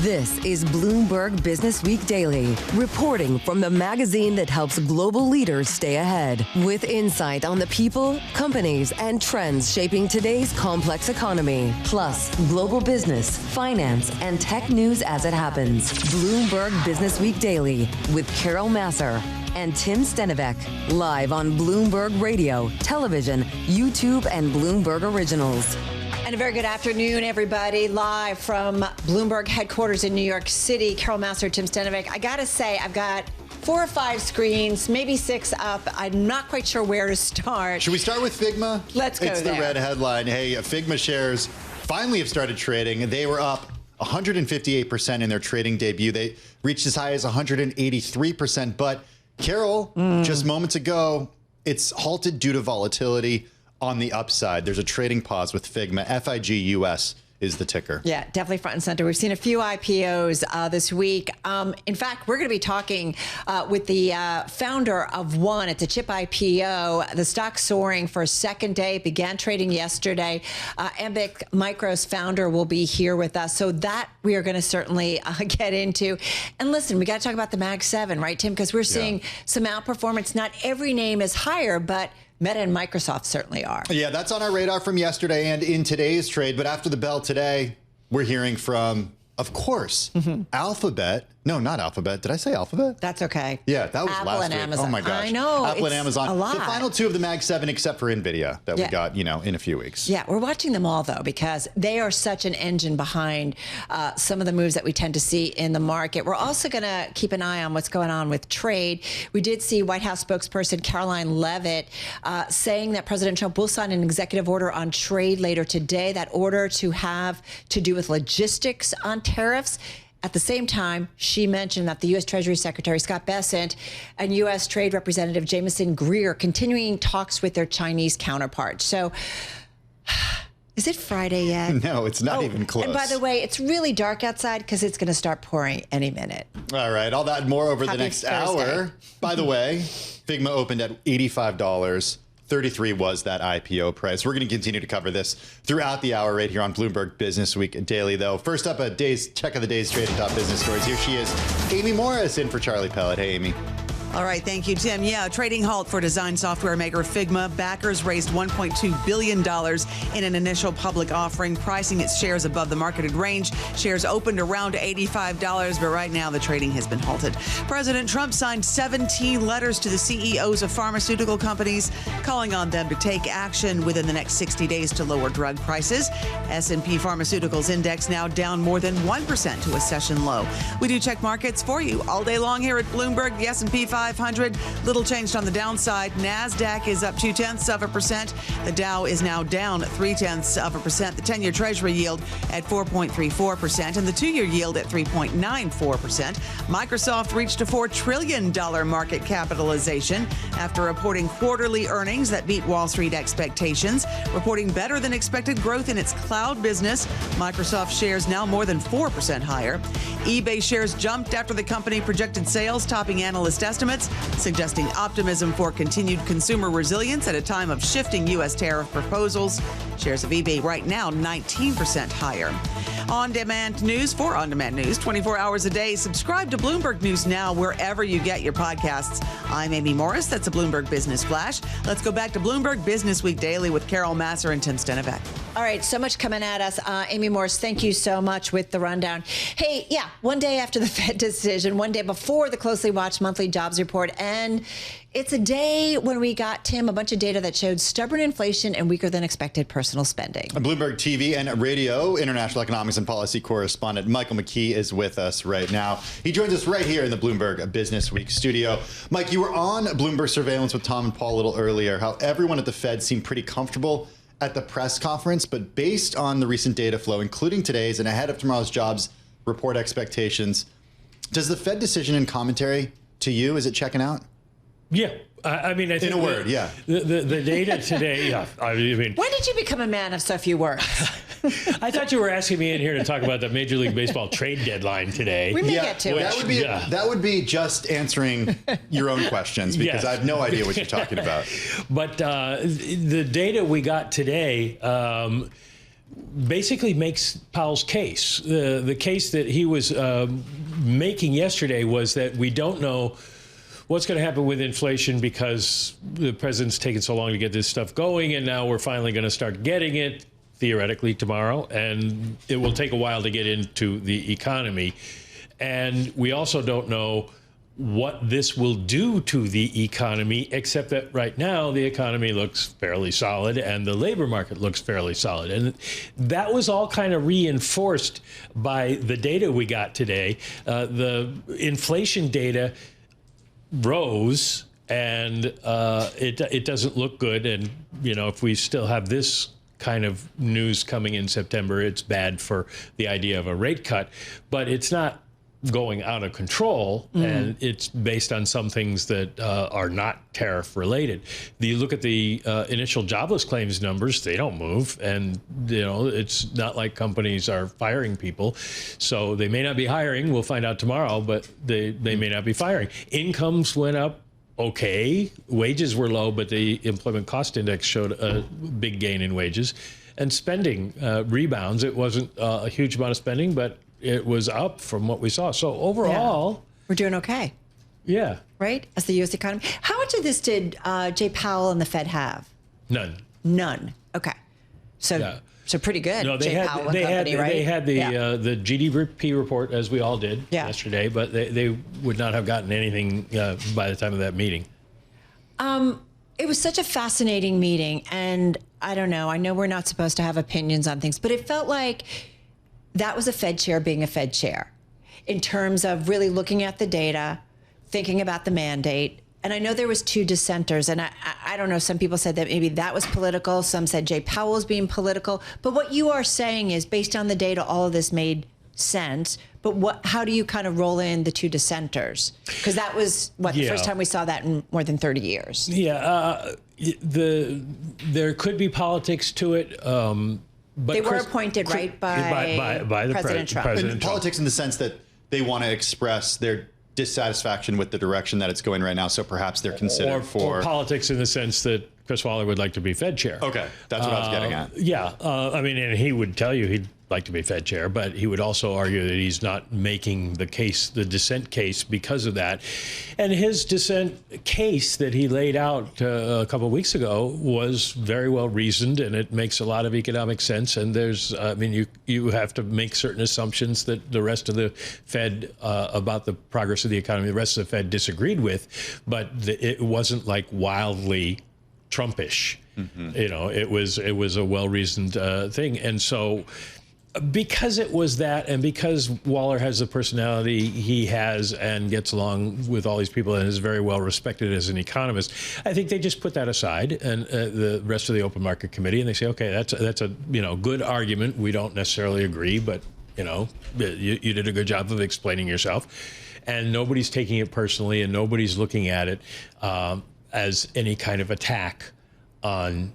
This is Bloomberg Businessweek Daily, reporting from the magazine that helps global leaders stay ahead, with insight on the people, companies, and trends shaping today's complex economy, plus global business, finance, and tech news as it happens. Bloomberg Businessweek Daily with Carol Massar and Tim Stenovec, live on Bloomberg Radio, television, YouTube, and Bloomberg Originals. And a very good afternoon, everybody. Live from Bloomberg headquarters in New York City. Carol Massar, Tim Stenovec. I got to say, I've got 4 or 5 screens, maybe 6 up. I'm not quite sure where to start. Should we start with Figma? Let's go there. It's the red headline. Hey, Figma shares finally have started trading. They were up 158% in their trading debut. They reached as high as 183%. But Carol, just moments ago, it's halted due to volatility. On the upside, there's a trading pause with Figma. FIGUS is the ticker. Yeah, definitely front and center. We've seen a few IPOs this week. In fact, we're going to be talking with the founder of one. It's a chip IPO. The stock soaring for a second day. It began trading yesterday. Ambiq Micro's founder will be here with us. So that we are going to certainly get into. And listen, we got to talk about the Mag 7, right, Tim? Because we're seeing some outperformance. Not every name is higher, but Meta and Microsoft certainly are. Yeah, that's on our radar from yesterday and in today's trade. But after the bell today, we're hearing from, of course, Alphabet. No, not Alphabet. Did I say Alphabet? That's okay. Yeah, that was Apple last and week. Amazon. Oh my gosh. I know. Apple and Amazon. A lot. The final 2 of the Mag 7, except for NVIDIA, that we got, in a few weeks. Yeah, we're watching them all, though, because they are such an engine behind some of the moves that we tend to see in the market. We're also going to keep an eye on what's going on with trade. We did see White House spokesperson Caroline Leavitt saying that President Trump will sign an executive order on trade later today. That order to have to do with logistics on tariffs. At the same time, she mentioned that the U.S. Treasury Secretary Scott Bessent and U.S. Trade Representative Jameson Greer continuing talks with their Chinese counterparts. So, is it Friday yet? No, it's not even close. And by the way, it's really dark outside because it's going to start pouring any minute. All right, all that and more over the next hour. By the way, Figma opened at $85. 33 was that IPO price. We're going to continue to cover this throughout the hour right here on Bloomberg Businessweek Daily, though. First up, a day's check of the day's trade and top business stories. Here she is, Amy Morris, in for Charlie Pellet. Hey, Amy. All right, thank you, Tim. Yeah, trading halt for design software maker Figma. Backers raised $1.2 billion in an initial public offering, pricing its shares above the marketed range. Shares opened around $85, but right now the trading has been halted. President Trump signed 17 letters to the CEOs of pharmaceutical companies, calling on them to take action within the next 60 days to lower drug prices. S&P Pharmaceuticals Index now down more than 1% to a session low. We do check markets for you all day long here at Bloomberg. The S&P 500, little changed on the downside. NASDAQ is up 0.2%. The Dow is now down 0.3%. The 10-year Treasury yield at 4.34% and the 2-year yield at 3.94%. Microsoft reached a $4 trillion market capitalization after reporting quarterly earnings that beat Wall Street expectations, reporting better than expected growth in its cloud business. Microsoft shares now more than 4% higher. eBay shares jumped after the company projected sales topping analyst estimates, suggesting optimism for continued consumer resilience at a time of shifting U.S. tariff proposals. Shares of eBay right now 19% higher. On-demand news for on-demand news 24 hours a day. Subscribe to Bloomberg News Now wherever you get your podcasts. I'm Amy Morris. That's a Bloomberg Business Flash. Let's go back to Bloomberg Businessweek Daily with Carol Massar and Tim Stenovec. All right, so much coming at us. Amy Morris, thank you so much with the rundown. Hey, yeah, one day after the Fed decision, one day before the closely watched monthly jobs report, and it's a day when we got, Tim, a bunch of data that showed stubborn inflation and weaker than expected personal spending. Bloomberg TV and radio international economics and policy correspondent Michael McKee is with us right now. He joins us right here in the Bloomberg Business Week studio. Mike, you were on Bloomberg Surveillance with Tom and Paul a little earlier, how everyone at the Fed seemed pretty comfortable at the press conference, but based on the recent data flow, including today's and ahead of tomorrow's jobs report expectations, does the Fed decision and commentary to you, is it checking out? Yeah. I mean, I think in a word, yeah. The data today, yeah. I mean, when did you become a man of so few words? I thought you were asking me in here to talk about the Major League Baseball trade deadline today. We may get to it. That would be just answering your own questions because I have no idea what you're talking about. But the data we got today basically makes Powell's case. The case that he was making yesterday was that we don't know what's going to happen with inflation because the president's taken so long to get this stuff going, and now we're finally going to start getting it, theoretically, tomorrow, and it will take a while to get into the economy. And we also don't know what this will do to the economy, except that right now the economy looks fairly solid and the labor market looks fairly solid. And that was all kind of reinforced by the data we got today. The inflation data rose, and it doesn't look good. And, you know, if we still have this kind of news coming in September, it's bad for the idea of a rate cut. But it's not going out of control, and it's based on some things that are not tariff related. You look at the initial jobless claims numbers, they don't move, and you know, it's not like companies are firing people, so they may not be hiring. We'll find out tomorrow, but they may not be firing. Incomes went up okay, wages were low, but the employment cost index showed a big gain in wages, and spending rebounds. It wasn't a huge amount of spending, but it was up from what we saw. So overall, we're doing okay. Yeah. Right? As the U.S. economy. How much of this did Jay Powell and the Fed have? None. Okay. So so pretty good. No, they Jay had Powell they and had company, right? they had the GDP report, as we all did yesterday, but they would not have gotten anything by the time of that meeting. It was such a fascinating meeting, and I don't know. I know we're not supposed to have opinions on things, but it felt like that was a Fed chair being a Fed chair in terms of really looking at the data, thinking about the mandate. And I know there was two dissenters, and I don't know, some people said that maybe that was political. Some said Jay Powell was being political. But what you are saying is, based on the data, all of this made sense. But how do you kind of roll in the two dissenters? Because that was, the first time we saw that in more than 30 years. Yeah, there could be politics to it. But they were appointed, right, by the President Trump. And politics in the sense that they want to express their dissatisfaction with the direction that it's going right now, so perhaps they're considered or politics in the sense that Chris Waller would like to be Fed chair. Okay, that's what I was getting at. Yeah, I mean, and he would tell you he'd like to be Fed chair, but he would also argue that he's not making the case, the dissent case, because of that. And his dissent case that he laid out a couple of weeks ago was very well reasoned, and it makes a lot of economic sense. And there's, I mean, you have to make certain assumptions that the rest of the Fed about the progress of the economy, the rest of the Fed disagreed with, but it wasn't like wildly Trumpish. You know, it was a well-reasoned thing. And so, because it was that, and because Waller has the personality he has and gets along with all these people and is very well respected as an economist, I think they just put that aside, and the rest of the open market committee, and they say, okay, that's a good argument. We don't necessarily agree, but you did a good job of explaining yourself, and nobody's taking it personally, and nobody's looking at it as any kind of attack on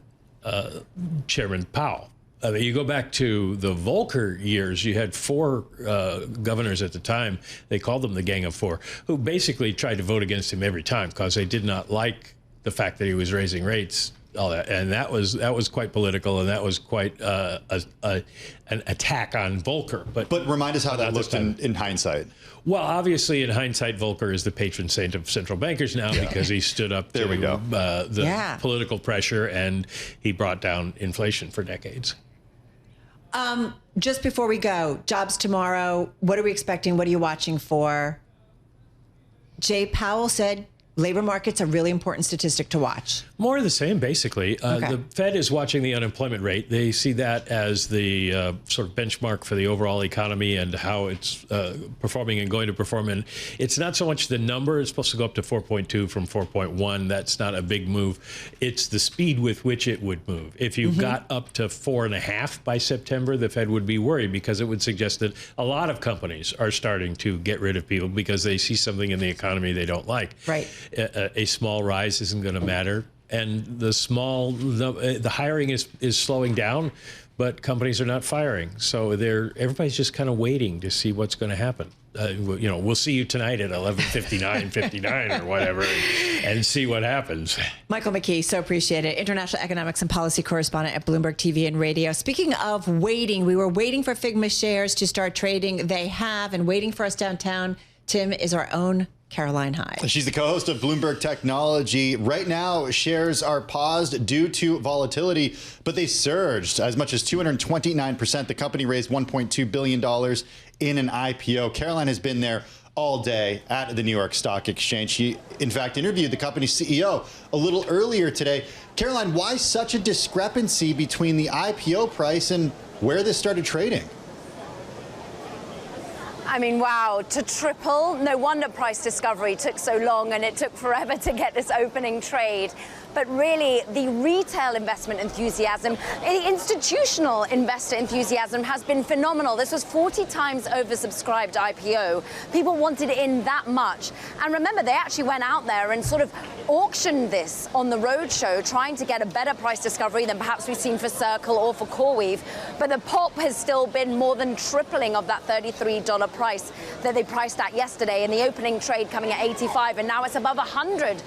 Chairman Powell. I mean, you go back to the Volcker years, you had four governors at the time, they called them the Gang of Four, who basically tried to vote against him every time because they did not like the fact that he was raising rates, all that. And that was quite political, and that was quite an attack on Volcker. But remind us how that looked in hindsight. Well, obviously, in hindsight, Volcker is the patron saint of central bankers now because he stood up to the political pressure, and he brought down inflation for decades. Just before we go, jobs tomorrow. What are we expecting? What are you watching for? Jay Powell said labor market's a really important statistic to watch. More of the same, basically. The Fed is watching the unemployment rate. They see that as the sort of benchmark for the overall economy and how it's performing and going to perform. And it's not so much the number. It's supposed to go up to 4.2 from 4.1. That's not a big move. It's the speed with which it would move. If you got up to 4.5 by September, the Fed would be worried because it would suggest that a lot of companies are starting to get rid of people because they see something in the economy they don't like. Right. A small rise isn't going to matter. And the hiring is slowing down, but companies are not firing. So everybody's just kind of waiting to see what's going to happen. We'll see you tonight at 11:59 or whatever, and see what happens. Michael McKee, so appreciate it. International economics and policy correspondent at Bloomberg TV and Radio. Speaking of waiting, we were waiting for Figma shares to start trading. They have, and waiting for us downtown, Tim, is our own Caroline Hyde. She's the co-host of Bloomberg Technology. Right now, shares are paused due to volatility, but they surged as much as 229%. The company raised $1.2 billion in an IPO. Caroline has been there all day at the New York Stock Exchange. She, in fact, interviewed the company's CEO a little earlier today. Caroline, why such a discrepancy between the IPO price and where this started trading? I mean, wow, to triple. No wonder price discovery took so long and it took forever to get this opening trade. But really, the retail investment enthusiasm, the institutional investor enthusiasm has been phenomenal. This was 40 times oversubscribed IPO. People wanted in that much. And remember, they actually went out there and sort of auctioned this on the roadshow, trying to get a better price discovery than perhaps we've seen for Circle or for CoreWeave. But the pop has still been more than tripling of that $33 price that they priced at yesterday, in the opening trade coming at 85, and now it's above $100.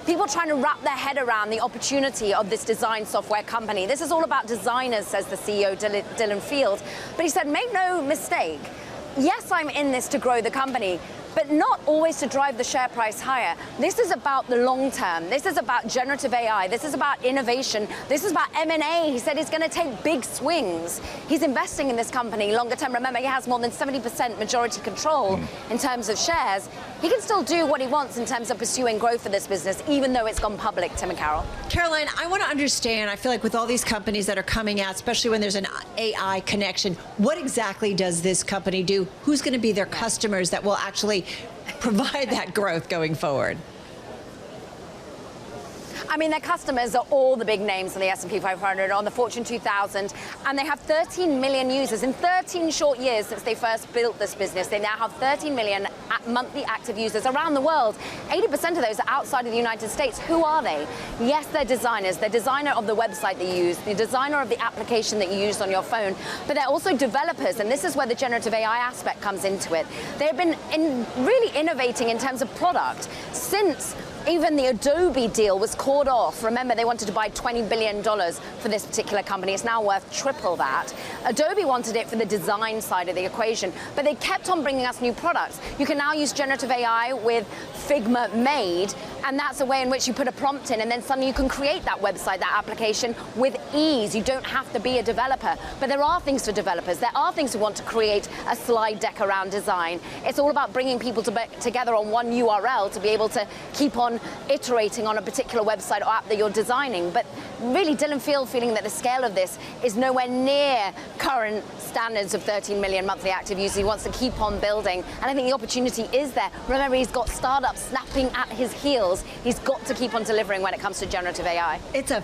People trying to wrap their head around the opportunity of this design software company. This is all about designers, says the CEO, Dylan Field. But he said, make no mistake, yes, I'm in this to grow the company, but not always to drive the share price higher. This is about the long term. This is about generative AI. This is about innovation. This is about M&A. He said he's going to take big swings. He's investing in this company longer term. Remember, he has more than 70% majority control in terms of shares. He can still do what he wants in terms of pursuing growth for this business, even though it's gone public, Tim and Carol. Caroline, I want to understand, I feel like with all these companies that are coming out, especially when there's an AI connection, what exactly does this company do? Who's going to be their customers that will actually provide that growth going forward? I mean, their customers are all the big names on the S&P 500, on the Fortune 2000, and they have 13 million users. In 13 short years since they first built this business, they now have 13 million monthly active users around the world. 80% of those are outside of the United States. Who are they? Yes, they're designers. They're designer of the website that you use, the designer of the application that you use on your phone, but they're also developers, and this is where the generative AI aspect comes into it. They've been really innovating in terms of product since even the Adobe deal was called off. Remember, they wanted to buy $20 billion for this particular company. It's now worth triple that. Adobe wanted it for the design side of the equation, but they kept on bringing us new products. You can now use generative AI with Figma Made, and that's a way in which you put a prompt in, and then suddenly you can create that website, that application with ease. You don't have to be a developer, but there are things for developers. There are things who want to create a slide deck around design. It's all about bringing people together on one URL to be able to keep on iterating on a particular website or app that you're designing. But really, Dylan Field feeling that the scale of this is nowhere near current standards of 13 million monthly active users. He wants to keep on building, and I think the opportunity is there. Remember, he's got startups snapping at his heels. He's got to keep on delivering when it comes to generative AI. It's a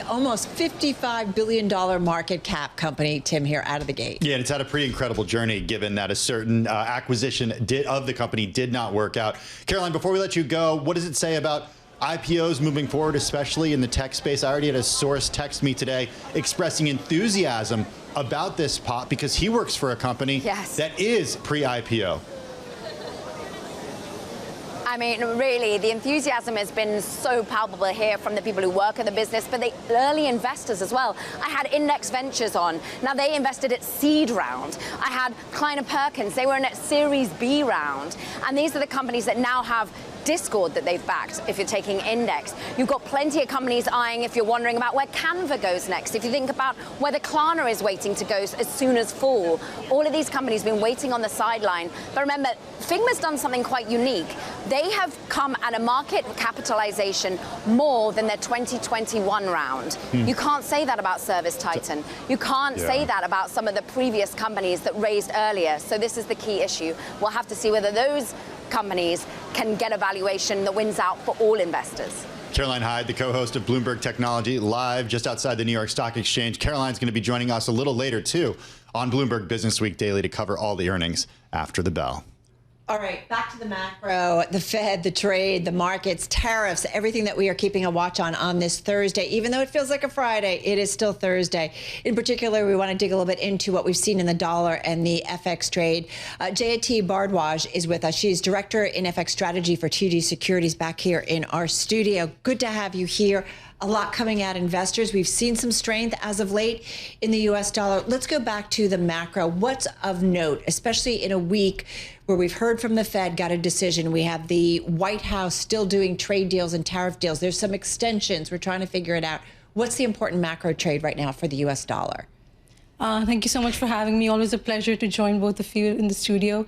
almost $55 billion market cap company, Tim, here out of the gate. Yeah, and it's had a pretty incredible journey, given that a certain acquisition of the company did not work out. Caroline, before we let you go, what does it say about IPOs moving forward, especially in the tech space? I already had a source text me today expressing enthusiasm about this pop because he works for a company that is pre-IPO. I mean, really, the enthusiasm has been so palpable here from the people who work in the business, but the early investors as well. I had Index Ventures on. Now, they invested at seed round. I had Kleiner Perkins. They were in at Series B round. And these are the companies that now have Discord that they've backed, if you're taking Index. You've got plenty of companies eyeing, if you're wondering about where Canva goes next, if you think about where the Klarna is waiting to go as soon as fall. All of these companies have been waiting on the sideline. But remember, Figma's done something quite unique. They have come at a market capitalization more than their 2021 round. You can't say that about Service Titan. You can't say that about some of the previous companies that raised earlier. So this is the key issue. We'll have to see whether those companies can get a valuation that wins out for all investors. Caroline Hyde, the co-host of Bloomberg Technology, live just outside the New York Stock Exchange. Caroline's going to be joining us a little later, too, on Bloomberg Businessweek Daily to cover all the earnings after the bell. All right, back to the macro, the Fed, the trade, the markets, tariffs, everything that we are keeping a watch on this Thursday. Even though it feels like a Friday, it is still Thursday. In particular, we want to dig a little bit into what we've seen in the dollar and the FX trade. Jayati Bharadwaj is with us. She's director in FX strategy for TD Securities back here in our studio. Good to have you here. A lot coming at investors. We've seen some strength as of late in the U.S. dollar. Let's go back to the macro. What's of note, especially in a week where we've heard from the Fed, got a decision. We have the White House still doing trade deals and tariff deals. There's some extensions. We're trying to figure it out. What's the important macro trade right now for the U.S. dollar? Thank you so much for having me. Always a pleasure to join both of you in the studio.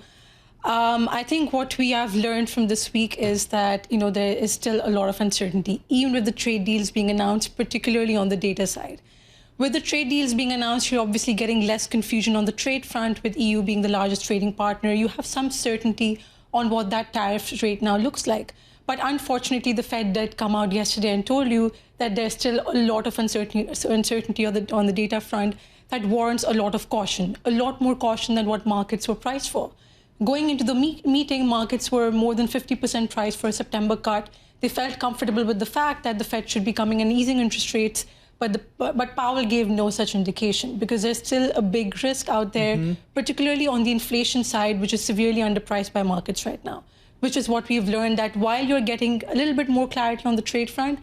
I think what we have learned from this week is that, there is still a lot of uncertainty, even with the trade deals being announced, particularly on the data side. With the trade deals being announced, you're obviously getting less confusion on the trade front, with EU being the largest trading partner. You have some certainty on what that tariff rate now looks like. But unfortunately, the Fed did come out yesterday and told you that there's still a lot of uncertainty on the data front that warrants a lot of caution, a lot more caution than what markets were priced for. Going into the meeting, markets were more than 50% priced for a September cut. They felt comfortable with the fact that the Fed should be coming and easing interest rates, but Powell gave no such indication because there's still a big risk out there, particularly on the inflation side, which is severely underpriced by markets right now, which is what we've learned, that while you're getting a little bit more clarity on the trade front,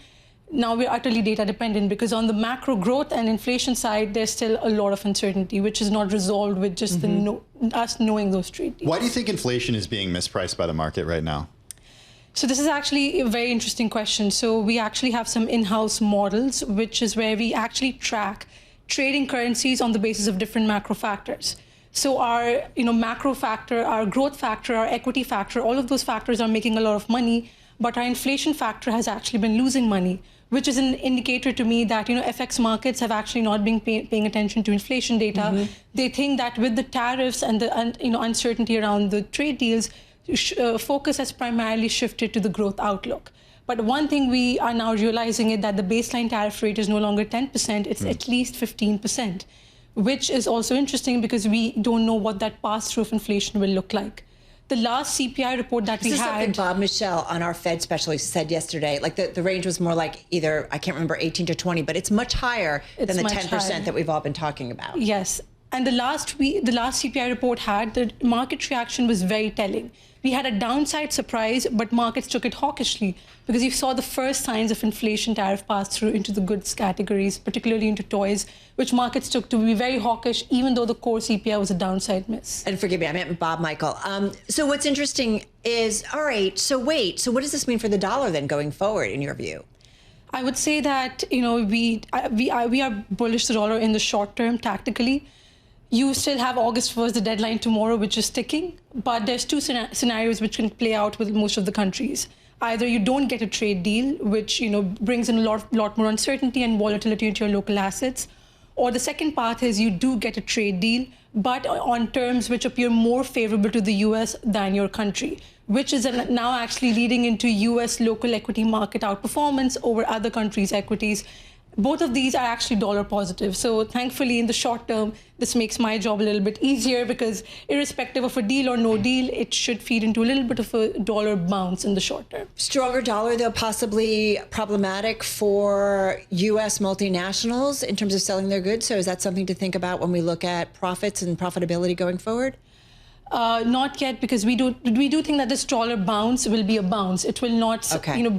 now we're utterly data dependent, because on the macro growth and inflation side, there's still a lot of uncertainty, which is not resolved with just us knowing those trade deals. Why do you think inflation is being mispriced by the market right now? So this is actually a very interesting question. So we actually have some in-house models, which is where we actually track trading currencies on the basis of different macro factors. So our macro factor, our growth factor, our equity factor, all of those factors are making a lot of money, but our inflation factor has actually been losing money, which is an indicator to me that FX markets have actually not been paying attention to inflation data. They think that with the tariffs and the uncertainty around the trade deals, focus has primarily shifted to the growth outlook. But one thing we are now realizing is that the baseline tariff rate is no longer 10%, it's at least 15%, which is also interesting because we don't know what that pass-through of inflation will look like. The last CPI report that we had... This is something Bob Michel, on our Fed specialist, said yesterday. Like the range was more like either, I can't remember, 18 to 20, but it's much higher than the 10% that we've all been talking about. Yes. And the last CPI report had, the market reaction was very telling. We had a downside surprise, but markets took it hawkishly because you saw the first signs of inflation tariff pass through into the goods categories, particularly into toys, which markets took to be very hawkish, even though the core CPI was a downside miss. And forgive me, I meant Bob Michael. So what's interesting is, all right, so what does this mean for the dollar then going forward, in your view? I would say that, we are bullish the dollar in the short term tactically. You still have August 1st, the deadline tomorrow, which is ticking. But there's two scenarios which can play out with most of the countries. Either you don't get a trade deal, which brings in a lot more uncertainty and volatility into your local assets. Or the second path is you do get a trade deal, but on terms which appear more favorable to the U.S. than your country, which is now actually leading into U.S. local equity market outperformance over other countries' equities. Both of these are actually dollar positive. So thankfully, in the short term, this makes my job a little bit easier because irrespective of a deal or no deal, it should feed into a little bit of a dollar bounce in the short term. Stronger dollar, though, possibly problematic for U.S. multinationals in terms of selling their goods. So is that something to think about when we look at profits and profitability going forward? Not yet, because we do think that this dollar bounce will be a bounce. It will not,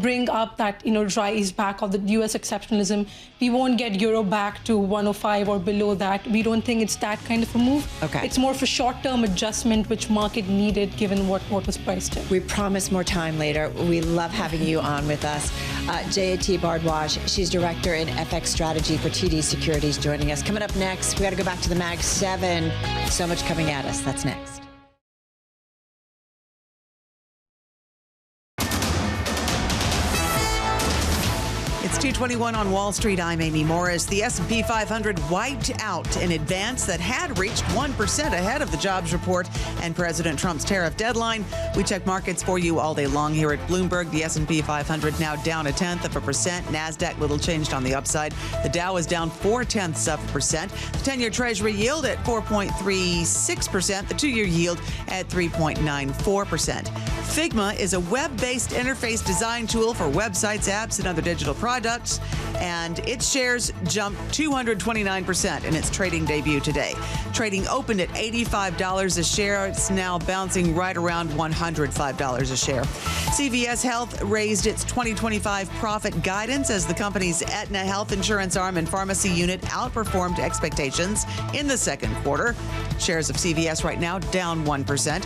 bring up that, rise back of the U.S. exceptionalism. We won't get euro back to 105 or below that. We don't think it's that kind of a move. Okay. It's more of a short-term adjustment, which market needed given what was priced in. We promise more time later. We love having you on with us. Jayati Bharadwaj, she's director in FX strategy for TD Securities, joining us. Coming up next, we got to go back to the Mag 7. So much coming at us. That's next. It's 2 2:21 on Wall Street. I'm Amy Morris. The S&P 500 wiped out an advance that had reached 1% ahead of the jobs report and President Trump's tariff deadline. We check markets for you all day long here at Bloomberg. The S&P 500 now down 0.1%. NASDAQ little changed on the upside. The Dow is down 0.4%. The 10-year Treasury yield at 4.36%. The 2-year yield at 3.94%. Figma is a web-based interface design tool for websites, apps, and other digital products, and its shares jumped 229% in its trading debut today. Trading opened at $85 a share. It's now bouncing right around $105 a share. CVS Health raised its 2025 profit guidance as the company's Aetna health insurance arm and pharmacy unit outperformed expectations in the second quarter. Shares of CVS right now down 1%.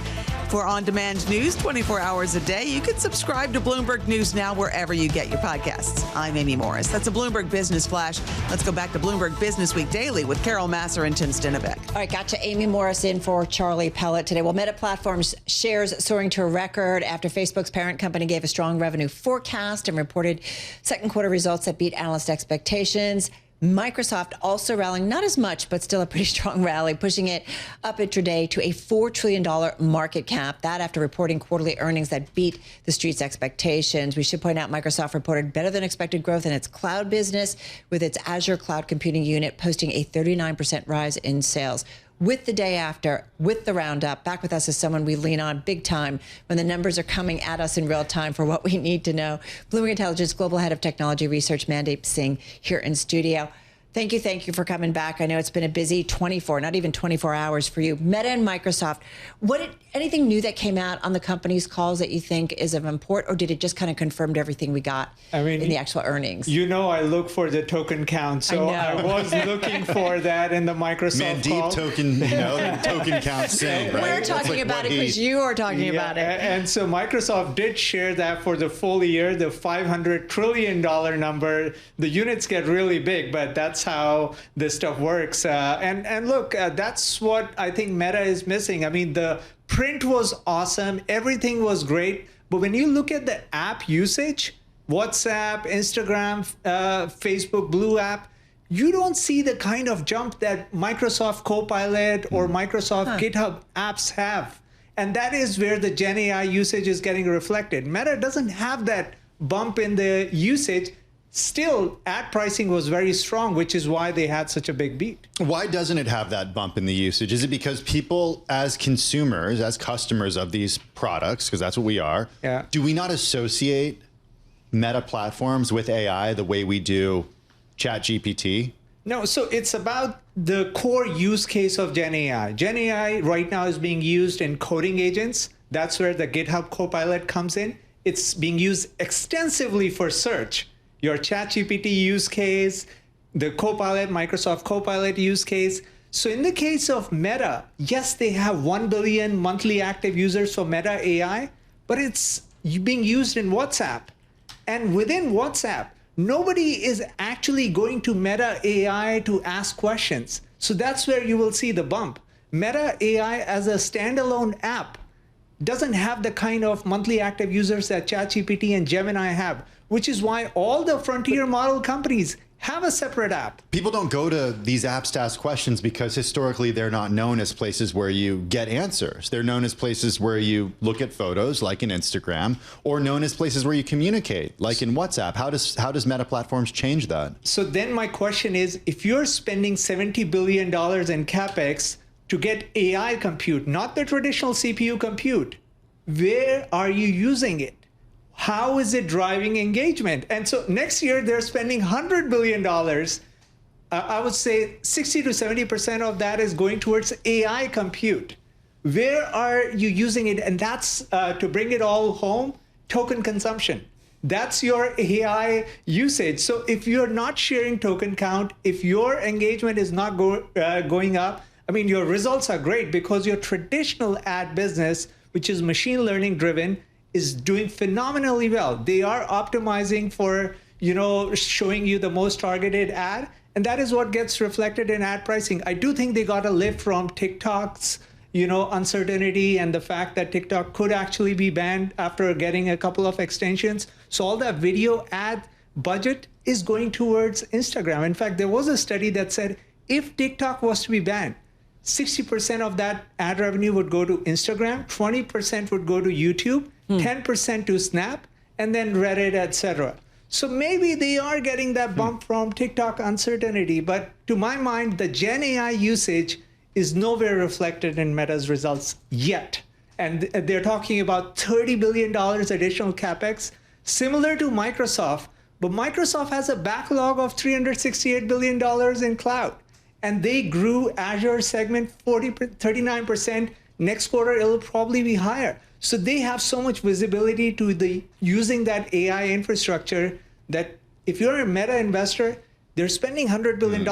For on-demand news 24 hours a day, you can subscribe to Bloomberg News Now wherever you get your podcasts. I'm Amy Morris. That's a Bloomberg Business Flash. Let's go back to Bloomberg Businessweek Daily with Carol Massar and Tim Stenovec. All right, got to Amy Morris in for Charlie Pellet today. Well, Meta Platforms shares soaring to a record after Facebook's parent company gave a strong revenue forecast and reported second quarter results that beat analyst expectations. Microsoft also rallying, not as much, but still a pretty strong rally, pushing it up intraday to a $4 trillion market cap. That after reporting quarterly earnings that beat the street's expectations. We should point out Microsoft reported better than expected growth in its cloud business, with its Azure cloud computing unit posting a 39% rise in sales. With the day after, with the roundup, back with us is someone we lean on big time when the numbers are coming at us in real time for what we need to know. Bloomberg Intelligence Global Head of Technology Research, Mandeep Singh, here in studio. Thank you for coming back. I know it's been a busy 24 hours for you. Meta and Microsoft, anything new that came out on the company's calls that you think is of import, or did it just kind of confirmed everything we got in the actual earnings? You know, I look for the token count, so I was looking for that in the Microsoft call. Mandeep token, token count Singh, right? We're talking about it because you are talking about it. And so Microsoft did share that for the full year, the $500 trillion number. The units get really big, but that's how this stuff works. And look, that's what I think Meta is missing. I mean, the print was awesome. Everything was great. But when you look at the app usage, WhatsApp, Instagram, Facebook, Blue app, you don't see the kind of jump that Microsoft Copilot or Microsoft GitHub apps have. And that is where the Gen AI usage is getting reflected. Meta doesn't have that bump in the usage. Still, ad pricing was very strong, which is why they had such a big beat. Why doesn't it have that bump in the usage? Is it because people, as consumers, as customers of these products, because that's what we are, do we not associate Meta platforms with AI the way we do ChatGPT? No, so it's about the core use case of Gen AI. Gen AI right now is being used in coding agents. That's where the GitHub Copilot comes in. It's being used extensively for search. Your ChatGPT use case, the Copilot, Microsoft Copilot use case. So in the case of Meta, yes, they have 1 billion monthly active users for Meta AI, but it's being used in WhatsApp. And within WhatsApp, nobody is actually going to Meta AI to ask questions. So that's where you will see the bump. Meta AI as a standalone app doesn't have the kind of monthly active users that ChatGPT and Gemini have, which is why all the frontier model companies have a separate app. People don't go to these apps to ask questions because historically they're not known as places where you get answers. They're known as places where you look at photos, like in Instagram, or known as places where you communicate, like in WhatsApp. How does Meta Platforms change that? So then my question is, if you're spending $70 billion in CapEx to get AI compute, not the traditional CPU compute, where are you using it? How is it driving engagement? And so next year, they're spending $100 billion. I would say 60 to 70% of that is going towards AI compute. Where are you using it? And that's, to bring it all home, token consumption. That's your AI usage. So if you're not sharing token count, if your engagement is not going up, I mean, your results are great because your traditional ad business, which is machine learning driven, is doing phenomenally well. They are optimizing for, showing you the most targeted ad. And that is what gets reflected in ad pricing. I do think they got a lift from TikTok's, uncertainty and the fact that TikTok could actually be banned after getting a couple of extensions. So all that video ad budget is going towards Instagram. In fact, there was a study that said if TikTok was to be banned, 60% of that ad revenue would go to Instagram, 20% would go to YouTube, 10% to Snap, and then Reddit, etc. So maybe they are getting that bump from TikTok uncertainty. But to my mind, the Gen AI usage is nowhere reflected in Meta's results yet. And they're talking about $30 billion additional capex, similar to Microsoft. But Microsoft has a backlog of $368 billion in cloud. And they grew Azure segment 39%. Next quarter, it'll probably be higher. So they have so much visibility to using that AI infrastructure that if you're a Meta investor, they're spending $100 billion.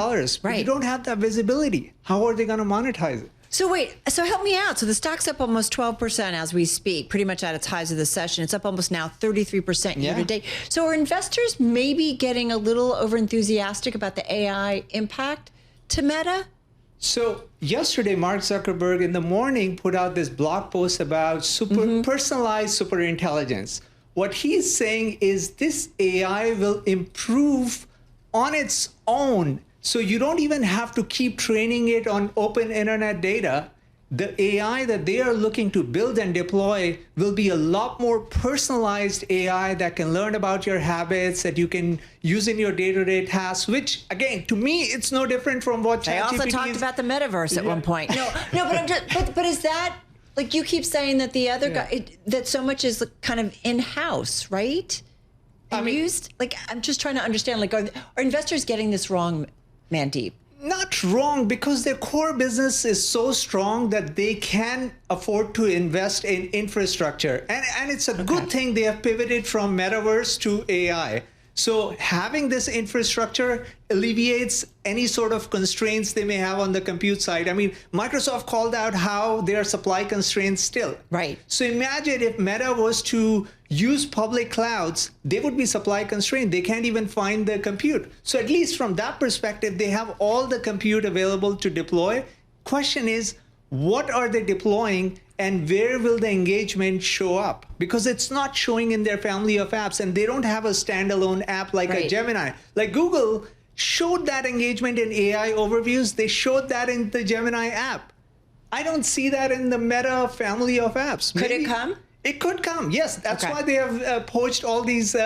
But you don't have that visibility. How are they going to monetize it? So wait, so help me out. So the stock's up almost 12% as we speak, pretty much at its highs of the session. It's up almost now 33% year to date. So are investors maybe getting a little overenthusiastic about the AI impact to Meta? So yesterday, Mark Zuckerberg in the morning put out this blog post about personalized superintelligence. What he's saying is this AI will improve on its own. So you don't even have to keep training it on open internet data. The AI that they are looking to build and deploy will be a lot more personalized AI that can learn about your habits, that you can use in your day-to-day tasks, which, again, to me, it's no different from what They also talked about the metaverse at one point. No, but is that, like you keep saying that the other guy, that so much is kind of in-house, right? Used? Like, I'm just trying to understand, like, are investors getting this wrong, Mandeep? Not wrong, because their core business is so strong that they can afford to invest in infrastructure. And it's a good thing they have pivoted from metaverse to AI. So having this infrastructure alleviates any sort of constraints they may have on the compute side. I mean, Microsoft called out how they are supply constrained still. Right. So imagine if Meta was to use public clouds, they would be supply constrained. They can't even find the compute. So at least from that perspective, they have all the compute available to deploy. Question is, what are they deploying and where will the engagement show up? Because it's not showing in their family of apps, and they don't have a standalone app like a Gemini. Like Google showed that engagement in AI overviews. They showed that in the Gemini app. I don't see that in the Meta family of apps. Could it come? It could come, yes. That's why they have poached all these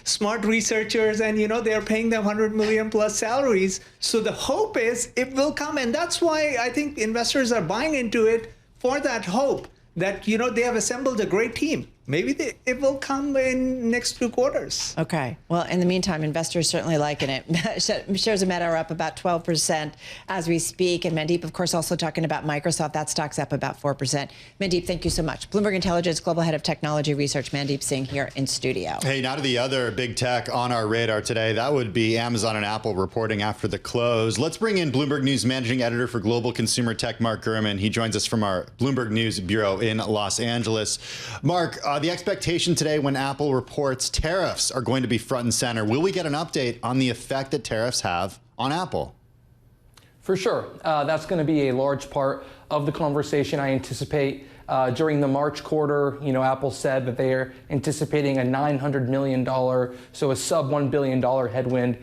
smart researchers, and they're paying them 100 million plus salaries. So the hope is it will come, and that's why I think investors are buying into it for that hope that they have assembled a great team. Maybe it will come in next 2 quarters. Okay. Well, in the meantime, investors certainly liking it. Shares of Meta are up about 12% as we speak. And Mandeep, of course, also talking about Microsoft. That stock's up about 4%. Mandeep, thank you so much. Bloomberg Intelligence Global Head of Technology Research, Mandeep Singh, here in studio. Hey, now to the other big tech on our radar today. That would be Amazon and Apple reporting after the close. Let's bring in Bloomberg News Managing Editor for Global Consumer Tech, Mark Gurman. He joins us from our Bloomberg News Bureau in Los Angeles. Mark, the expectation today when Apple reports tariffs are going to be front and center. Will we get an update on the effect that tariffs have on Apple? For sure. That's going to be a large part of the conversation. I anticipate during the March quarter, Apple said that they are anticipating a $900 million, so a sub $1 billion headwind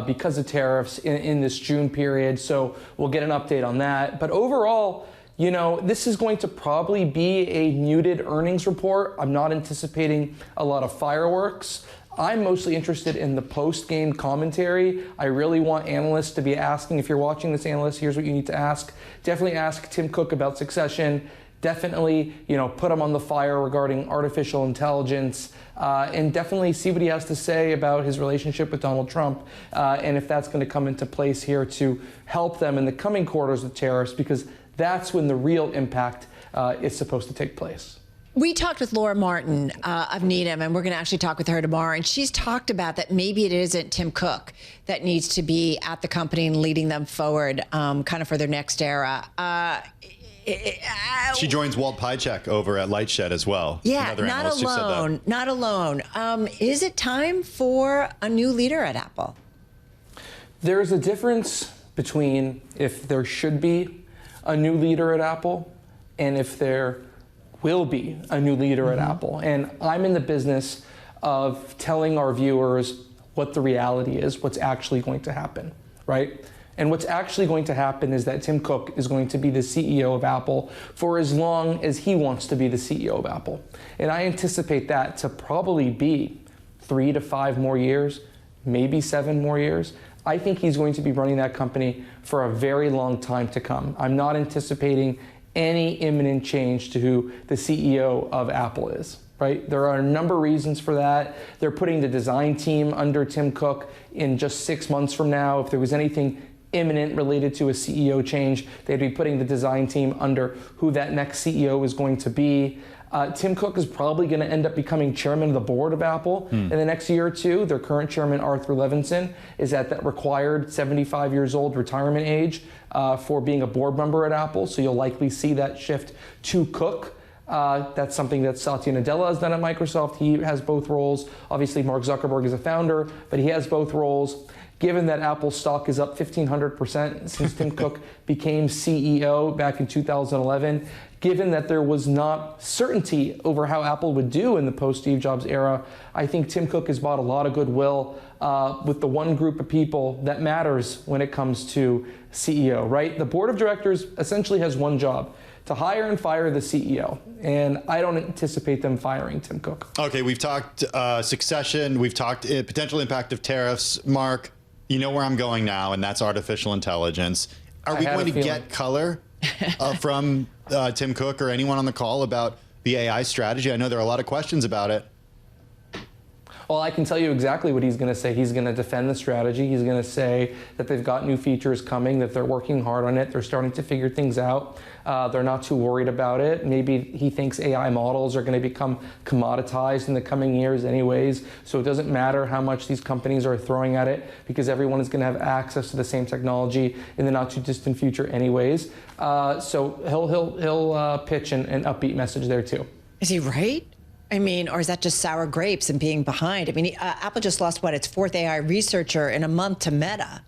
because of tariffs in this June period. So we'll get an update on that. But overall, this is going to probably be a muted earnings report. I'm not anticipating a lot of fireworks. I'm mostly interested in the post-game commentary. I really want analysts to be asking, if you're watching this, analyst, here's what you need to ask. Definitely ask Tim Cook about succession. Definitely, put him on the fire regarding artificial intelligence, and definitely see what he has to say about his relationship with Donald Trump, and if that's going to come into place here to help them in the coming quarters with tariffs, because that's when the real impact is supposed to take place. We talked with Laura Martin of Needham, and we're going to actually talk with her tomorrow. And she's talked about that maybe it isn't Tim Cook that needs to be at the company and leading them forward kind of for their next era. She joins Walt Piecyk over at Lightshed as well. Yeah, not alone. Not alone. Is it time for a new leader at Apple? There's a difference between if there should be a new leader at Apple and if there will be a new leader at Apple. And I'm in the business of telling our viewers what the reality is, what's actually going to happen, right? And what's actually going to happen is that Tim Cook is going to be the CEO of Apple for as long as he wants to be the CEO of Apple. And I anticipate that to probably be 3 to 5 more years, maybe 7 more years. I think he's going to be running that company for a very long time to come. I'm not anticipating any imminent change to who the CEO of Apple is. Right? There are a number of reasons for that. They're putting the design team under Tim Cook in just 6 months from now. If there was anything imminent related to a CEO change, they'd be putting the design team under who that next CEO is going to be. Tim Cook is probably going to end up becoming chairman of the board of Apple in the next year or two. Their current chairman, Arthur Levinson, is at that required 75 years old retirement age for being a board member at Apple. So you'll likely see that shift to Cook. That's something that Satya Nadella has done at Microsoft. He has both roles. Obviously, Mark Zuckerberg is a founder, but he has both roles. Given that Apple stock is up 1,500% since Tim Cook became CEO back in 2011, given that there was not certainty over how Apple would do in the post-Steve Jobs era, I think Tim Cook has bought a lot of goodwill with the one group of people that matters when it comes to CEO, right? The board of directors essentially has one job: to hire and fire the CEO. And I don't anticipate them firing Tim Cook. Okay, we've talked succession. We've talked potential impact of tariffs. Mark, you know where I'm going now, and that's artificial intelligence. Are we going to get color from Tim Cook or anyone on the call about the AI strategy? I know there are a lot of questions about it. Well, I can tell you exactly what he's going to say. He's going to defend the strategy. He's going to say that they've got new features coming, that they're working hard on it. They're starting to figure things out. They're not too worried about it. Maybe he thinks AI models are going to become commoditized in the coming years anyways. So it doesn't matter how much these companies are throwing at it, because everyone is going to have access to the same technology in the not too distant future anyways. So he'll pitch an upbeat message there too. Is he right? I mean, or is that just sour grapes and being behind? I mean, Apple just lost, its 4th AI researcher in a month to Meta.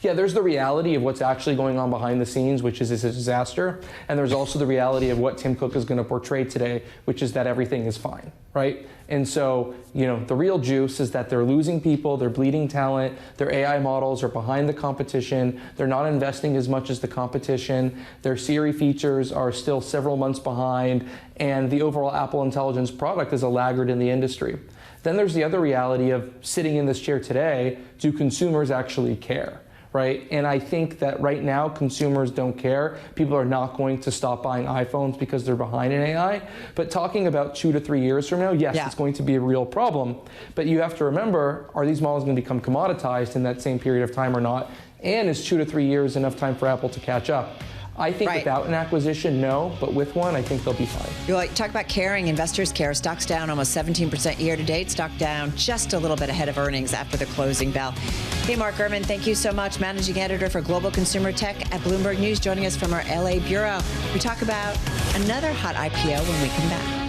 Yeah, there's the reality of what's actually going on behind the scenes, which is a disaster. And there's also the reality of what Tim Cook is going to portray today, which is that everything is fine, right? And so, the real juice is that they're losing people, they're bleeding talent, their AI models are behind the competition, they're not investing as much as the competition, their Siri features are still several months behind, and the overall Apple Intelligence product is a laggard in the industry. Then there's the other reality of sitting in this chair today, do consumers actually care? Right? And I think that right now consumers don't care. People are not going to stop buying iPhones because they're behind in AI. But talking about 2 to 3 years from now, yes, it's going to be a real problem. But you have to remember, are these models going to become commoditized in that same period of time or not? And is 2 to 3 years enough time for Apple to catch up? I think without an acquisition, no, but with one, I think they'll be fine. You talk about caring, investors care. Stock's down almost 17% year to date. Stock down just a little bit ahead of earnings after the closing bell. Hey, Mark Gurman, thank you so much. Managing editor for Global Consumer Tech at Bloomberg News, joining us from our LA bureau. We talk about another hot IPO when we come back.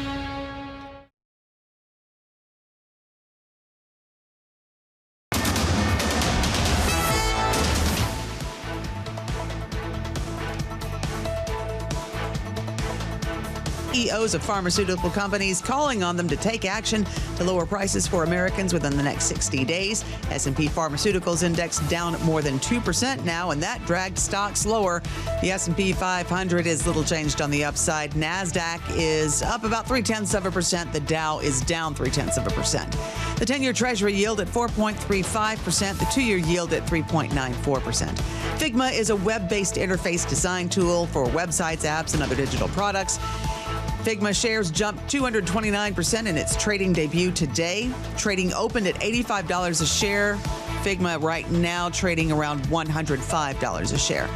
CEOs of pharmaceutical companies calling on them to take action to lower prices for Americans within the next 60 days. S&P Pharmaceuticals Index down more than 2% now, and that dragged stocks lower. The S&P 500 is little changed on the upside. NASDAQ is up about 0.3%. The Dow is down 0.3%. The 10-year Treasury yield at 4.35%. The 2-year yield at 3.94%. Figma is a web-based interface design tool for websites, apps, and other digital products. Figma shares jumped 229% in its trading debut today. Trading opened at $85 a share. Figma right now trading around $105 a share.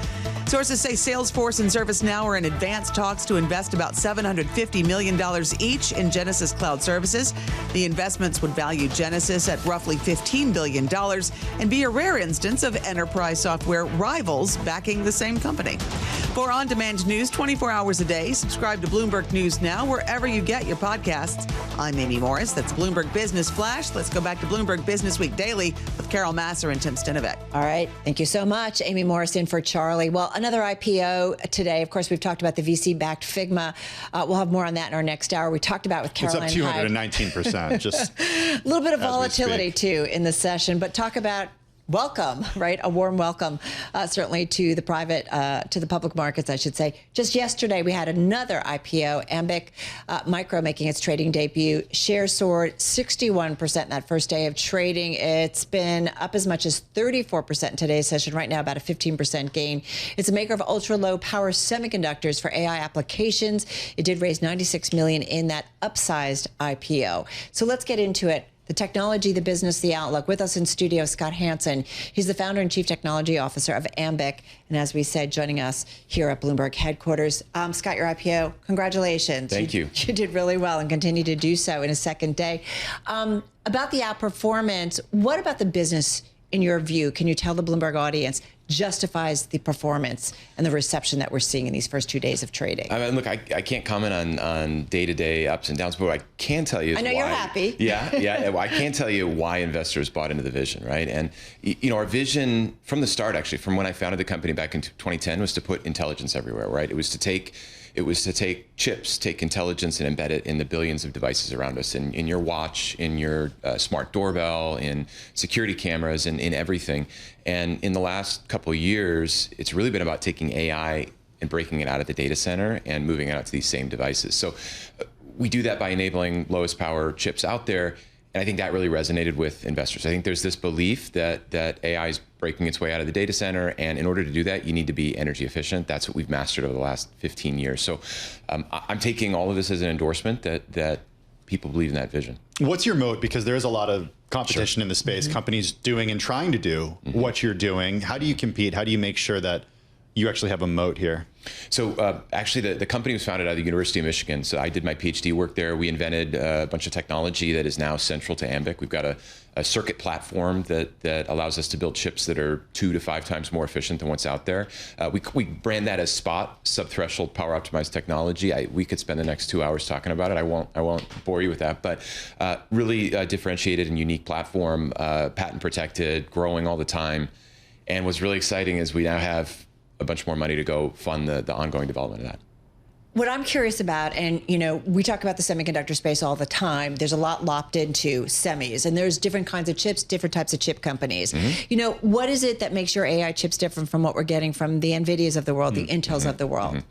Sources say Salesforce and ServiceNow are in advanced talks to invest about $750 million each in Genesys Cloud Services. The investments would value Genesys at roughly $15 billion and be a rare instance of enterprise software rivals backing the same company. For on-demand news 24 hours a day, subscribe to Bloomberg News Now wherever you get your podcasts. I'm Amy Morris. That's Bloomberg Business Flash. Let's go back to Bloomberg Businessweek Daily with Carol Massar and Tim Stenovec. All right. Thank you so much. Amy Morris in for Charlie. Well, another IPO today. Of course, we've talked about the VC-backed Figma. We'll have more on that in our next hour. We talked about with Caroline It's up 219%. Just a little bit of volatility, too, in the session. But talk about welcome, right? A warm welcome, certainly to the public markets, I should say. Just yesterday, we had another IPO, Ambiq Micro making its trading debut. Shares soared 61% in that first day of trading. It's been up as much as 34% in today's session. Right now, about a 15% gain. It's a maker of ultra-low power semiconductors for AI applications. It did raise $96 million in that upsized IPO. So let's get into it. The technology, the business, the outlook. With us in studio, Scott Hanson. He's the founder and chief technology officer of Ambiq. And as we said, joining us here at Bloomberg headquarters. Scott, your IPO, congratulations. Thank you. You did really well and continue to do so in a second day. About the outperformance, what about the business, in your view, can you tell the Bloomberg audience, justifies the performance and the reception that we're seeing in these first 2 days of trading? I mean, look, I can't comment on day-to-day ups and downs, but what I can tell you is I know why, you're happy. Yeah. I can tell you why investors bought into the vision, right? And our vision from the start, actually, from when I founded the company back in 2010, was to put intelligence everywhere, right? It was to take chips, take intelligence, and embed it in the billions of devices around us, in your watch, in your smart doorbell, in security cameras, and in everything. And in the last couple of years, it's really been about taking AI and breaking it out of the data center and moving it out to these same devices. So we do that by enabling lowest power chips out there. And I think that really resonated with investors. I think there's this belief that AI is breaking its way out of the data center. And in order to do that, you need to be energy efficient. That's what we've mastered over the last 15 years. So I'm taking all of this as an endorsement that people believe in that vision. What's your moat? Because there is a lot of competition in the space, companies doing and trying to do what you're doing. How do you compete? How do you make sure that you actually have a moat here? So actually, the company was founded out of the University of Michigan. So I did my PhD work there. We invented a bunch of technology that is now central to Ambiq. We've got a circuit platform that allows us to build chips that are 2 to 5 times more efficient than what's out there. We brand that as SPOT, sub-threshold power optimized technology. We could spend the next 2 hours talking about it. I won't bore you with that, but really differentiated and unique platform, patent protected, growing all the time. And what's really exciting is we now have a bunch more money to go fund the ongoing development of that. What I'm curious about, and we talk about the semiconductor space all the time. There's a lot lopped into semis, and there's different kinds of chips, different types of chip companies. What is it that makes your AI chips different from what we're getting from the NVIDIAs of the world, the Intels of the world?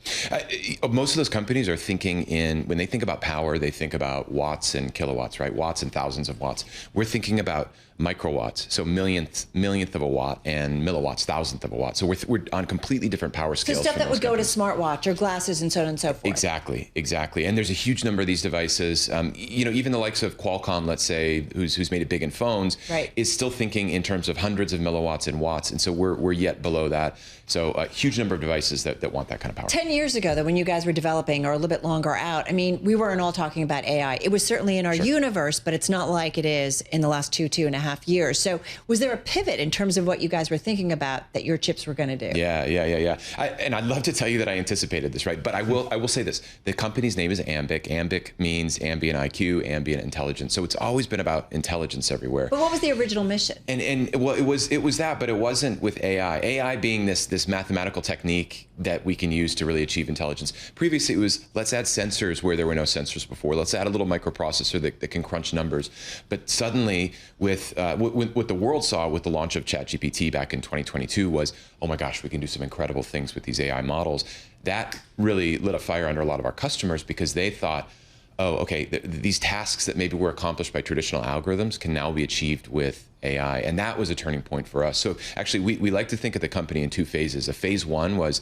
Most of those companies are thinking when they think about power, they think about watts and kilowatts, right? Watts and thousands of watts. We're thinking about microwatts, so millionth of a watt, and milliwatts, thousandth of a watt. So we're on completely different power scales. So stuff that would go to smartwatch or glasses and so on and so forth. Exactly. And there's a huge number of these devices. Even the likes of Qualcomm, let's say, who's made it big in phones, is still thinking in terms of hundreds of milliwatts and watts. And so we're yet below that. So a huge number of devices that want that kind of power. 10 years ago, though, when you guys were developing, or a little bit longer out, I mean, we weren't all talking about AI. It was certainly in our universe, but it's not like it is in the last 2.5 years. So was there a pivot in terms of what you guys were thinking about that your chips were going to do? Yeah. And I'd love to tell you that I anticipated this, right? But I will say this. The company's name is Ambiq. Ambiq means ambient IQ, ambient intelligence. So it's always been about intelligence everywhere. But what was the original mission? And well, it was that, but it wasn't with AI. AI being this mathematical technique that we can use to really achieve intelligence. Previously, it was let's add sensors where there were no sensors before. Let's add a little microprocessor that can crunch numbers. But suddenly, with what the world saw with the launch of ChatGPT back in 2022 was, oh my gosh, we can do some incredible things with these AI models. That really lit a fire under a lot of our customers because they thought, oh, okay, these tasks that maybe were accomplished by traditional algorithms can now be achieved with AI. And that was a turning point for us. So actually, we like to think of the company in 2 phases. A phase 1 was,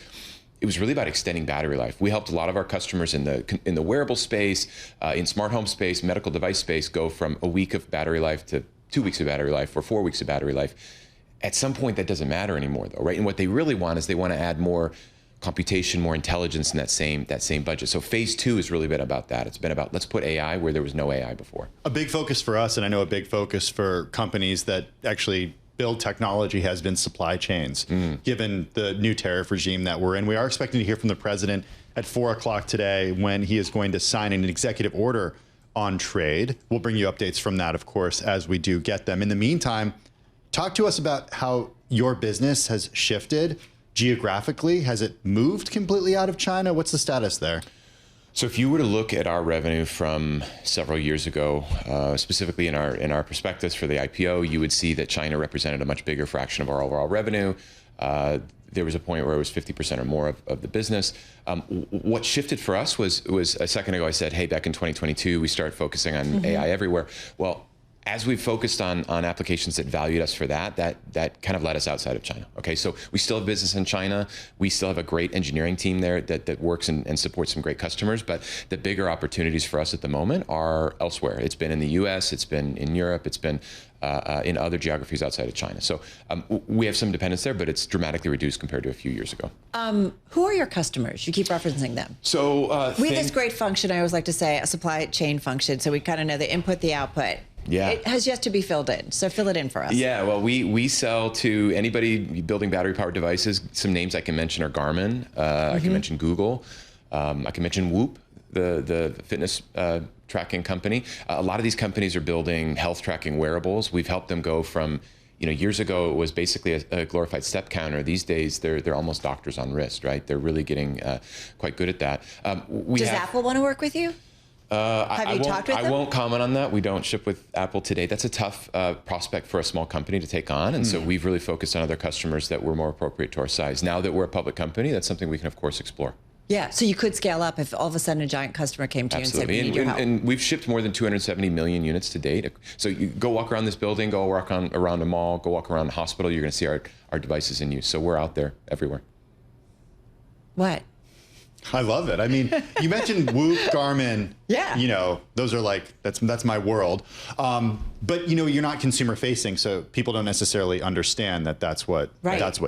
it was really about extending battery life. We helped a lot of our customers in the wearable space, in smart home space, medical device space, go from a week of battery life to 2 weeks of battery life or 4 weeks of battery life. At some point, that doesn't matter anymore, though, right? And what they really want is they want to add more computation, more intelligence in that same budget. So phase 2 has really been about that. It's been about let's put AI where there was no AI before. A big focus for us, and I know a big focus for companies that actually build technology has been supply chains, given the new tariff regime that we're in. We are expecting to hear from the president at 4 o'clock today when he is going to sign an executive order on trade. We'll bring you updates from that, of course, as we do get them. In the meantime, talk to us about how your business has shifted geographically. Has it moved completely out of China? What's the status there? So if you were to look at our revenue from several years ago, specifically in our prospectus for the IPO, you would see that China represented a much bigger fraction of our overall revenue. There was a point where it was 50% or more of the business. What shifted for us was a second ago I said, hey, back in 2022, we started focusing on AI everywhere. Well, as we've focused on applications that valued us for that kind of led us outside of China. Okay, so we still have business in China. We still have a great engineering team there that works and supports some great customers. But the bigger opportunities for us at the moment are elsewhere. It's been in the US, it's been in Europe, it's been in other geographies outside of China. So we have some dependence there, but it's dramatically reduced compared to a few years ago. Who are your customers? You keep referencing them. So we have this great function, I always like to say, a supply chain function. So we kind of know the input, the output. Yeah. It has yet to be filled in. So fill it in for us. Yeah, well, we sell to anybody building battery-powered devices. Some names I can mention are Garmin. I can mention Google. I can mention Whoop, the fitness tracking company. A lot of these companies are building health tracking wearables. We've helped them go from, years ago it was basically a glorified step counter. These days they're almost doctors on wrist, right? They're really getting quite good at that. Does Apple want to work with you? Have you talked with them? I won't comment on that. We don't ship with Apple today. That's a tough prospect for a small company to take on. And so we've really focused on other customers that were more appropriate to our size. Now that we're a public company, that's something we can, of course, explore. Yeah, so you could scale up if all of a sudden a giant customer came to you and said, we need your help. And we've shipped more than 270 million units to date. So you go walk around this building, go walk around a mall, go walk around a hospital, you're going to see our devices in use. So we're out there everywhere. What? I love it. I mean, you mentioned Whoop, Garmin. Yeah. Those are like, that's my world. But you're not consumer facing, so people don't necessarily understand that that's what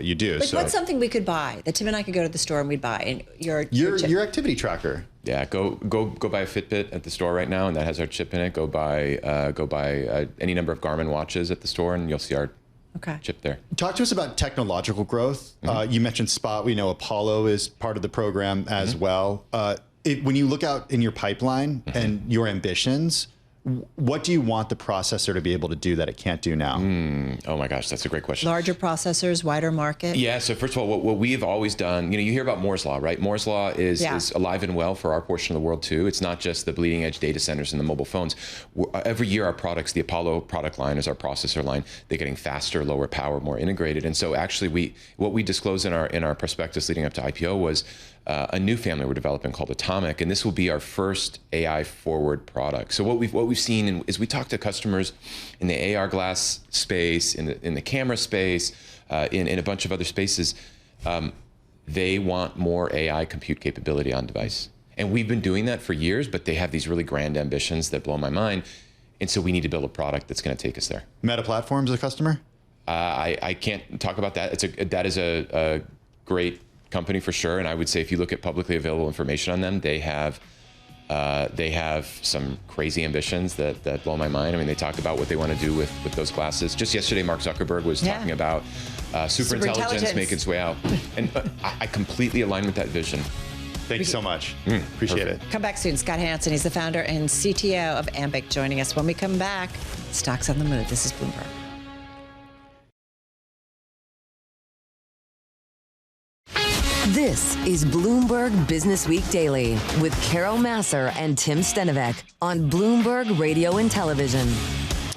you do. But what's something we could buy that Tim and I could go to the store and we'd buy? And your activity tracker. Yeah, go buy a Fitbit at the store right now, and that has our chip in it. Go buy any number of Garmin watches at the store, and you'll see our chip there. Talk to us about technological growth. You mentioned Spot. We know Apollo is part of the program as well. When you look out in your pipeline and your ambitions, what do you want the processor to be able to do that it can't do now? Oh my gosh, that's a great question. Larger processors, wider market? Yeah, so first of all, what we've always done, you hear about Moore's Law, right? Moore's Law is alive and well for our portion of the world too. It's not just the bleeding edge data centers and the mobile phones. Every year our products, the Apollo product line is our processor line. They're getting faster, lower power, more integrated. And so actually what we disclosed in our prospectus leading up to IPO was a new family we're developing called Atomic, and this will be our first AI forward product. So what we've seen is we talk to customers in the AR glass space, in the camera space, in a bunch of other spaces. They want more AI compute capability on device, and we've been doing that for years. But they have these really grand ambitions that blow my mind, and so we need to build a product that's going to take us there. Meta Platforms, a customer? I can't talk about that. That is a great company for sure, and I would say if you look at publicly available information on them, they have some crazy ambitions that blow my mind. I mean, they talk about what they want to do with those glasses. Just yesterday, Mark Zuckerberg was talking about super intelligence making its way out, and I completely align with that vision. Thank you so much. Appreciate it. Come back soon. Scott Hanson, he's the founder and CTO of Ambiq, joining us. When we come back, stocks on the move. This is Bloomberg. This is Bloomberg Businessweek Daily with Carol Massar and Tim Stenovec on Bloomberg Radio and Television.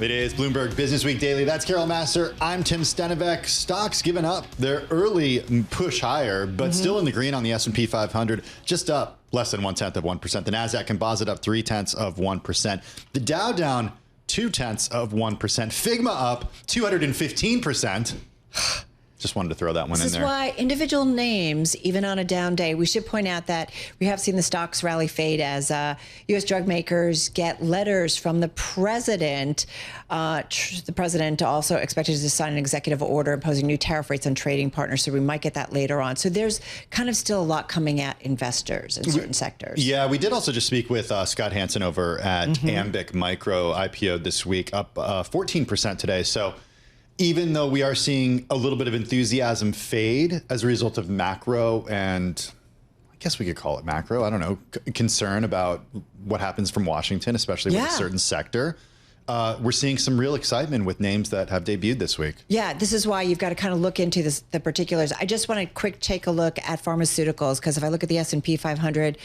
It is Bloomberg Businessweek Daily. That's Carol Massar. I'm Tim Stenovec. Stocks given up their early push higher, but still in the green on the S&P 500, just up less than 0.1%. The Nasdaq Composite up 0.3%. The Dow down 0.2%. Figma up 215%. Just wanted to throw that one in there. This is why individual names, even on a down day, we should point out that we have seen the stocks rally fade as U.S. drug makers get letters from the president. The president also expected to sign an executive order imposing new tariff rates on trading partners, so we might get that later on. So there's kind of still a lot coming at investors in certain sectors. Yeah, we did also just speak with Scott Hanson over at Ambiq Micro, IPO'd this week, up 14% today. So even though we are seeing a little bit of enthusiasm fade as a result of macro and I guess we could call it macro, I don't know, concern about what happens from Washington, especially with a certain sector. We're seeing some real excitement with names that have debuted this week. Yeah, this is why you've got to kind of look into the particulars. I just want to take a look at pharmaceuticals, because if I look at the S&P 500,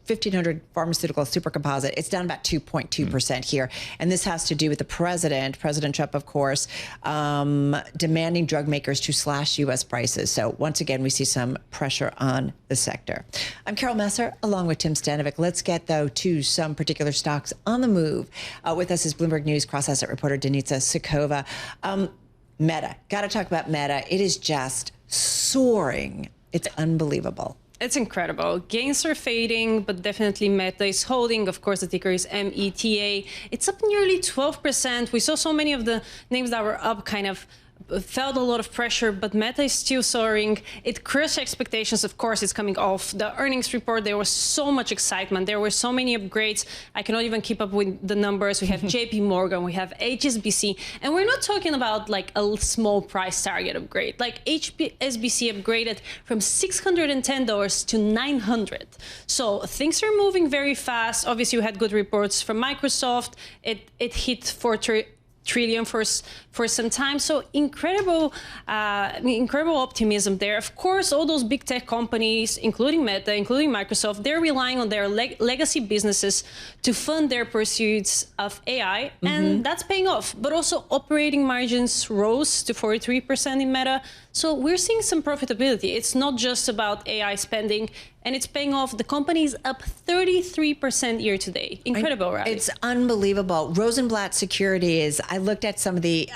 1,500 pharmaceutical super composite, it's down about 2.2% here. And this has to do with the President Trump, of course, demanding drug makers to slash U.S. prices. So once again, we see some pressure on the sector. I'm Carol Massar, along with Tim Stenovec. Let's get, though, to some particular stocks on the move. With us is Bloomberg News cross-asset reporter Denitsa Tsekova. Meta. Got to talk about Meta. It is just soaring. It's unbelievable. It's incredible. Gains are fading, but definitely Meta is holding. Of course, the ticker is META. It's up nearly 12%. We saw so many of the names that were up kind of felt a lot of pressure, but Meta is still soaring. It crushed expectations. Of course, it's coming off the earnings report. There was so much excitement. There were so many upgrades. I cannot even keep up with the numbers. We have JP Morgan, we have HSBC, and we're not talking about like a small price target upgrade. Like HSBC upgraded from $610 to $900. So things are moving very fast. Obviously, we had good reports from Microsoft. It hit $4 trillion for some time. So incredible optimism there. Of course, all those big tech companies, including Meta, including Microsoft, they're relying on their legacy businesses to fund their pursuits of AI, and that's paying off. But also operating margins rose to 43% in Meta. So we're seeing some profitability. It's not just about AI spending, and it's paying off. The company is up 33% year to date. Incredible, right? It's unbelievable. Rosenblatt Securities, I looked at some of the,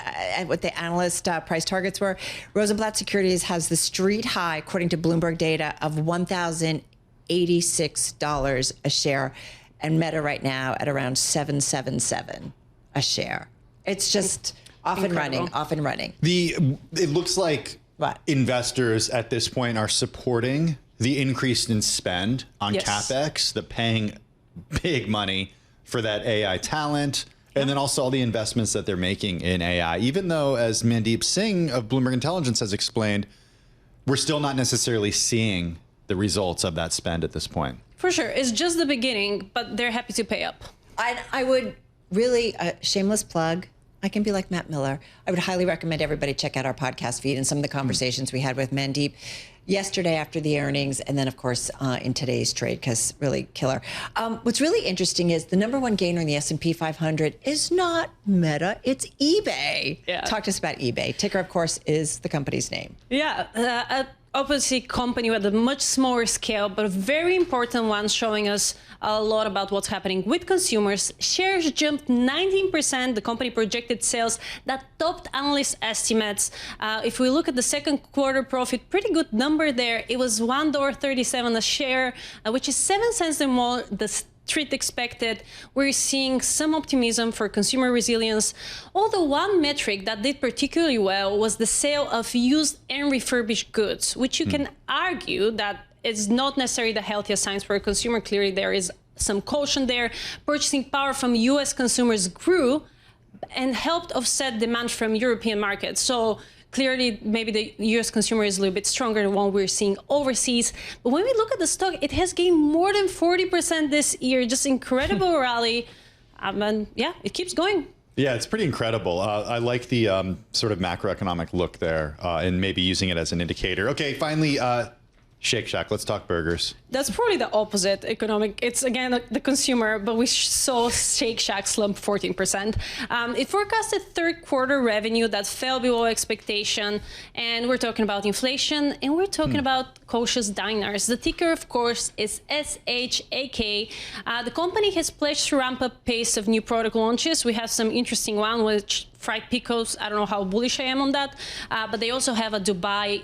what the analyst price targets were. Rosenblatt Securities has the street high, according to Bloomberg data, of $1,086 a share, and Meta right now at around $777 a share. It's just off and running. It looks like investors at this point are supporting the increase in spend on CapEx, the paying big money for that AI talent, and then also all the investments that they're making in AI. Even though, as Mandeep Singh of Bloomberg Intelligence has explained, we're still not necessarily seeing the results of that spend at this point. For sure. It's just the beginning, but they're happy to pay up. I would really, shameless plug, I can be like Matt Miller. I would highly recommend everybody check out our podcast feed and some of the conversations we had with Mandeep yesterday after the earnings, and then, of course, in today's trade, because really killer. What's really interesting is the number one gainer in the S&P 500 is not Meta, it's eBay. Yeah. Talk to us about eBay. Ticker, of course, is the company's name. Yeah, obviously company with a much smaller scale, but a very important one, showing us a lot about what's happening with consumers. Shares jumped 19%. The company projected sales that topped analyst estimates. If we look at the second quarter profit, pretty good number there. It was $1.37 a share, which is 7 cents more the street expected. We're seeing some optimism for consumer resilience. Although one metric that did particularly well was the sale of used and refurbished goods, which you can argue that is not necessarily the healthiest signs for a consumer. Clearly, there is some caution there. Purchasing power from U.S. consumers grew and helped offset demand from European markets. So clearly, maybe the U.S. consumer is a little bit stronger than what we're seeing overseas. But when we look at the stock, it has gained more than 40% this year. Just incredible rally. And yeah, it keeps going. Yeah, it's pretty incredible. I like the sort of macroeconomic look there and maybe using it as an indicator. Okay, finally, Shake Shack. Let's talk burgers. That's probably the opposite economic. It's, again, the consumer, but we saw Shake Shack slump 14%. It forecasted third quarter revenue that fell below expectation. And we're talking about inflation, and we're talking about cautious diners. The ticker, of course, is SHAK. The company has pledged to ramp up pace of new product launches. We have some interesting one, which fried pickles. I don't know how bullish I am on that. But they also have a Dubai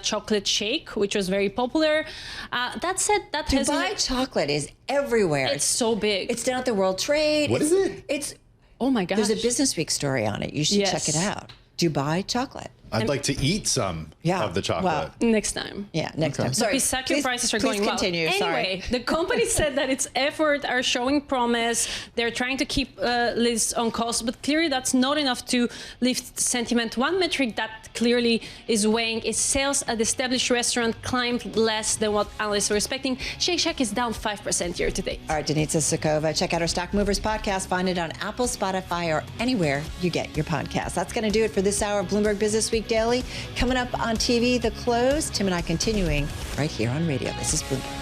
chocolate shake, which was very popular. That said, that Dubai chocolate is everywhere. It's so big. It's down at the World Trade. What is it? It's oh my gosh. There's a Businessweek story on it. You should check it out. Dubai chocolate. I'd like to eat some of the chocolate. Well, next time. Yeah, next time. Sorry, Pisaccio prices are going well. Continue. Anyway, the company said that its efforts are showing promise. They're trying to keep lists on costs, but clearly that's not enough to lift sentiment. One metric that clearly is weighing is sales at established restaurant climbed less than what analysts were expecting. Shake Shack is down 5% year to date. All right, Denitsa, Tsekova. Check out our Stock Movers podcast. Find it on Apple, Spotify, or anywhere you get your podcasts. That's going to do it for this hour of Bloomberg Businessweek Daily. Coming up on TV, The Close. Tim and I continuing right here on radio. This is Bloomberg.